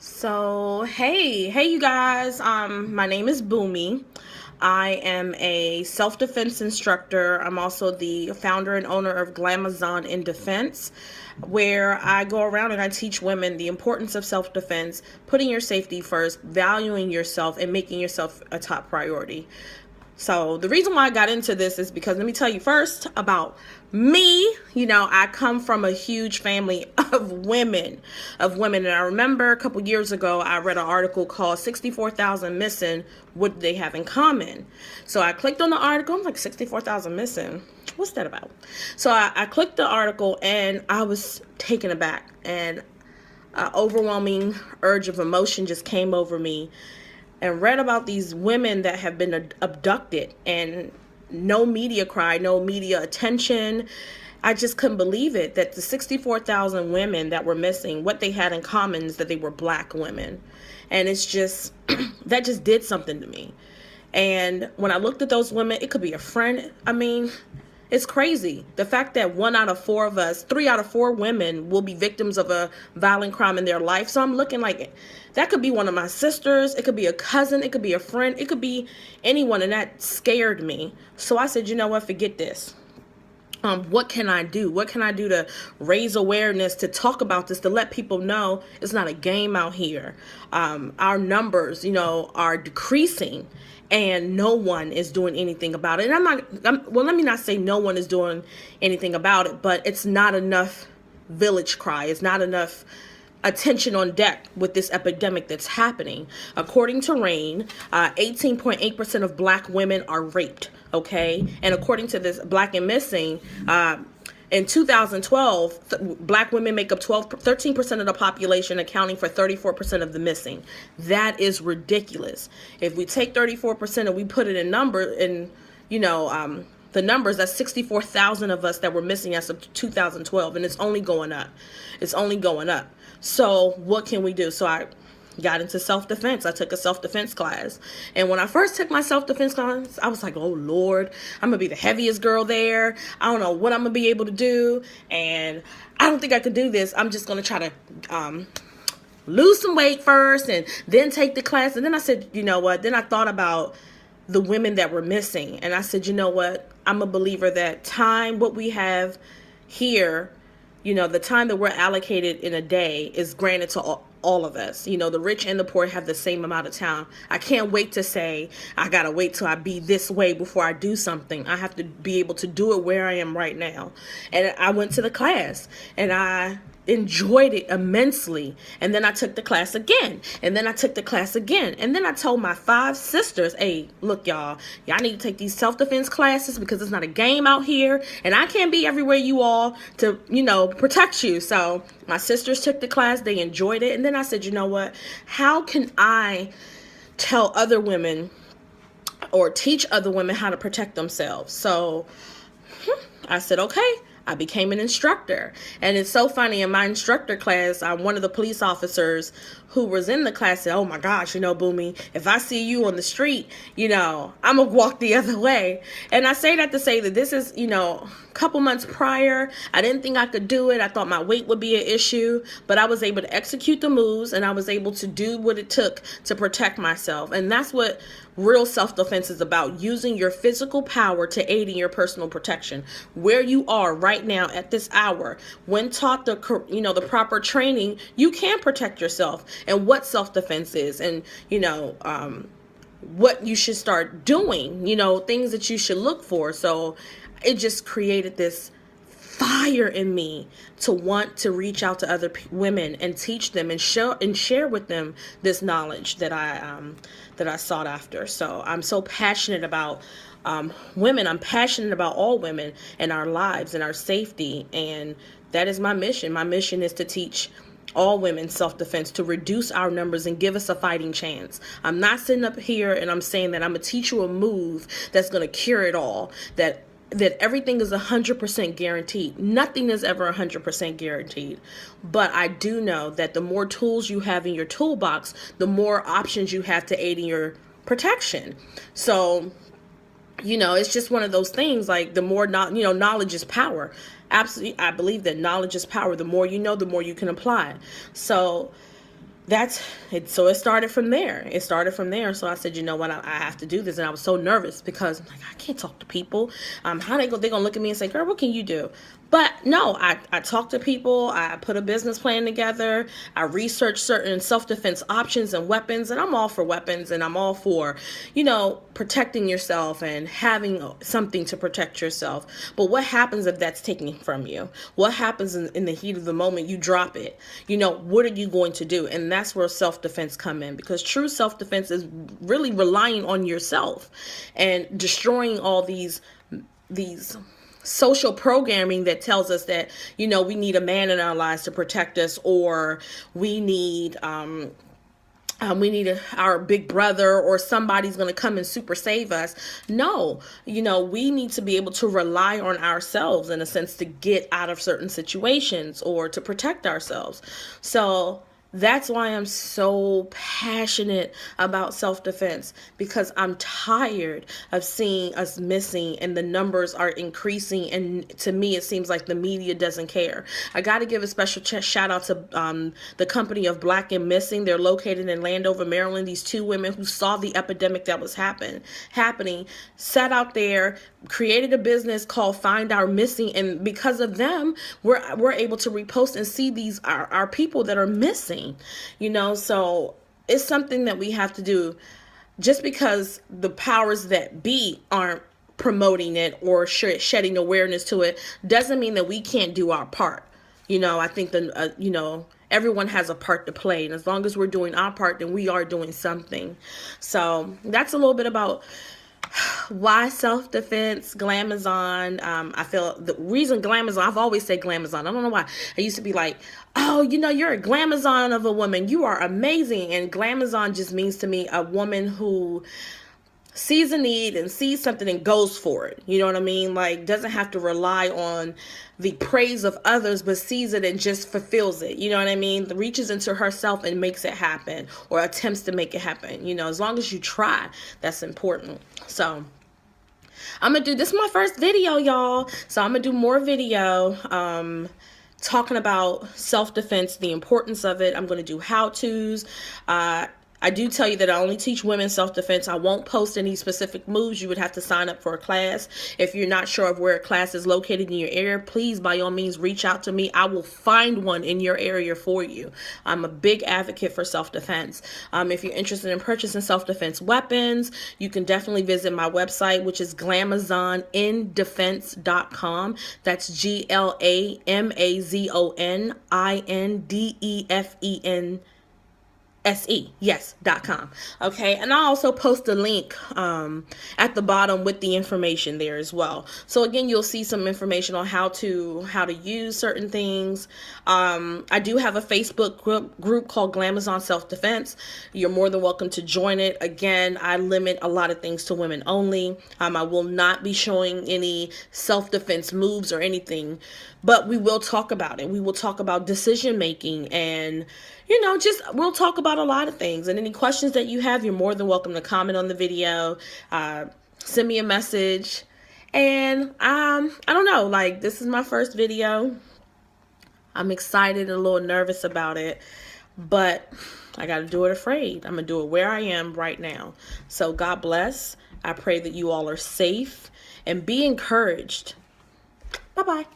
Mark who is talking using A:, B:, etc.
A: So, hey you guys. My name is BUNMI. I am a self-defense instructor. I'm also the founder and owner of Glamazon in Defense, where I go around and I teach women the importance of self-defense, putting your safety first, valuing yourself, and making yourself a top priority. So the reason why I got into this is because let me tell you first about me. I come from a huge family of women. And I remember a couple years ago, I read an article called 64,000 Missing. What do they have in common? So I clicked on the article. I'm like, 64,000 missing? What's that about? So I clicked the article and I was taken aback, and an overwhelming urge of emotion just came over me, and read about these women that have been abducted, and no media cry, no media attention. I just couldn't believe it, that the 64,000 women that were missing, what they had in common is that they were Black women. And it's just, that just did something to me. And when I looked at those women, it could be a friend. I mean, it's crazy. The fact that 1 out of 4 of us, 3 out of 4 women will be victims of a violent crime in their life. So I'm looking like that could be one of my sisters. It could be a cousin. It could be a friend. It could be anyone. And that scared me. So I said, you know what, forget this. What can I do? What can I do to raise awareness, to talk about this, to let people know it's not a game out here? Our numbers, are decreasing, and no one is doing anything about it. And well, let me not say no one is doing anything about it, but it's not enough village cry. It's not enough attention on deck with this epidemic that's happening. According to RAIN, 18.8% of Black women are raped. Okay, and according to this Black and Missing, in 2012, Black women make up 13% of the population, accounting for 34% of the missing. That is ridiculous. If we take 34% and we put it in the numbers, that's 64,000 of us that were missing as of 2012, and it's only going up. It's only going up. So what can we do? So I got into self-defense. I took a self-defense class. And when I first took my self-defense class, I was like, oh Lord, I'm gonna be the heaviest girl there. I don't know what I'm gonna be able to do, and I don't think I could do this. I'm just gonna try to lose some weight first and then take the class. And then I said, you know what? Then I thought about the women that were missing, and I said, you know what? I'm a believer that time, what we have here, the time that we're allocated in a day is granted to all of us. The rich and the poor have the same amount of time. I can't wait to say, I gotta wait till I be this way before I do something. I have to be able to do it where I am right now. And I went to the class, and I enjoyed it immensely. And then I took the class again, and then I took the class again, and then I told my 5 sisters, hey, look, y'all need to take these self-defense classes, because it's not a game out here, and I can't be everywhere you all to protect you. So my sisters took the class, they enjoyed it, and then I said, you know what, how can I tell other women or teach other women how to protect themselves? So I said, okay, I became an instructor. And it's so funny, in my instructor class, one of the police officers who was in the class said, oh my gosh, BUNMI, if I see you on the street, I'm gonna walk the other way. And I say that to say that this is, a couple months prior, I didn't think I could do it. I thought my weight would be an issue, but I was able to execute the moves, and I was able to do what it took to protect myself. And that's what real self-defense is about, using your physical power to aid in your personal protection. Where you are right now at this hour, when taught the proper training, you can protect yourself, and what self-defense is, and what you should start doing, things that you should look for. So it just created this fire in me to want to reach out to other women and teach them and share with them this knowledge that I sought after. So I'm so passionate about women. I'm passionate about all women and our lives and our safety, and that is my mission. My mission is to teach all women self-defense, to reduce our numbers and give us a fighting chance. I'm not sitting up here and I'm saying that I'm gonna teach you a move that's gonna cure it all, that everything is 100% guaranteed. Nothing is ever 100% guaranteed. But I do know that the more tools you have in your toolbox, the more options you have to aid in your protection. So, it's just one of those things, like the more, knowledge is power. Absolutely, I believe that knowledge is power. The more you know, the more you can apply. So that's it. So it started from there. So I said, you know what, I have to do this. And I was so nervous because I'm like, I can't talk to people. How they gonna look at me and say, girl, what can you do? But no, I talked to people. I put a business plan together. I researched certain self-defense options and weapons, and I'm all for weapons, and I'm all for, protecting yourself and having something to protect yourself. But what happens if that's taken from you? What happens in the heat of the moment? You drop it. What are you going to do? And that's where self-defense come in, because true self-defense is really relying on yourself and destroying all these social programming that tells us that, we need a man in our lives to protect us, or we need our big brother, or somebody's going to come and super save us. No, we need to be able to rely on ourselves, in a sense, to get out of certain situations or to protect ourselves. So that's why I'm so passionate about self-defense, because I'm tired of seeing us missing and the numbers are increasing. And to me, it seems like the media doesn't care. I got to give a special shout out to the company of Black and Missing. They're located in Landover, Maryland. These two women who saw the epidemic that was happening, sat out there, created a business called Find Our Missing. And because of them, we're able to repost and see these our people that are missing. So it's something that we have to do. Just because the powers that be aren't promoting it or shedding awareness to it doesn't mean that we can't do our part. I think that, everyone has a part to play. And as long as we're doing our part, then we are doing something. So that's a little bit about why self-defense, Glamazon. I feel the reason Glamazon, I've always said Glamazon. I don't know why. I used to be like, oh, you're a Glamazon of a woman. You are amazing. And Glamazon just means to me a woman who sees a need and sees something and goes for it. You know what I mean? Like, doesn't have to rely on the praise of others, but sees it and just fulfills it. You know what I mean? Reaches into herself and makes it happen, or attempts to make it happen. As long as you try, that's important. So I'm going to do, this is my first video, y'all. So I'm going to do more video, talking about self-defense, the importance of it. I'm going to do how-tos. I do tell you that I only teach women self-defense. I won't post any specific moves. You would have to sign up for a class. If you're not sure of where a class is located in your area, please, by all means, reach out to me. I will find one in your area for you. I'm a big advocate for self-defense. If you're interested in purchasing self-defense weapons, you can definitely visit my website, which is glamazonindefense.com. That's GLAMAZONINDEFEN. yes.com. Okay, and I'll also post a link at the bottom with the information there as well. So again, you'll see some information on how to use certain things. I do have a Facebook group called Glamazon Self-Defense. You're more than welcome to join it. Again, I limit a lot of things to women only. I will not be showing any self-defense moves or anything, but we will talk about it. We will talk about decision making, and we'll talk about a lot of things. And any questions that you have, you're more than welcome to comment on the video, send me a message. And I don't know, like, this is my first video. I'm excited and a little nervous about it, but I got to do it afraid. I'm going to do it where I am right now. So God bless. I pray that you all are safe and be encouraged. Bye-bye.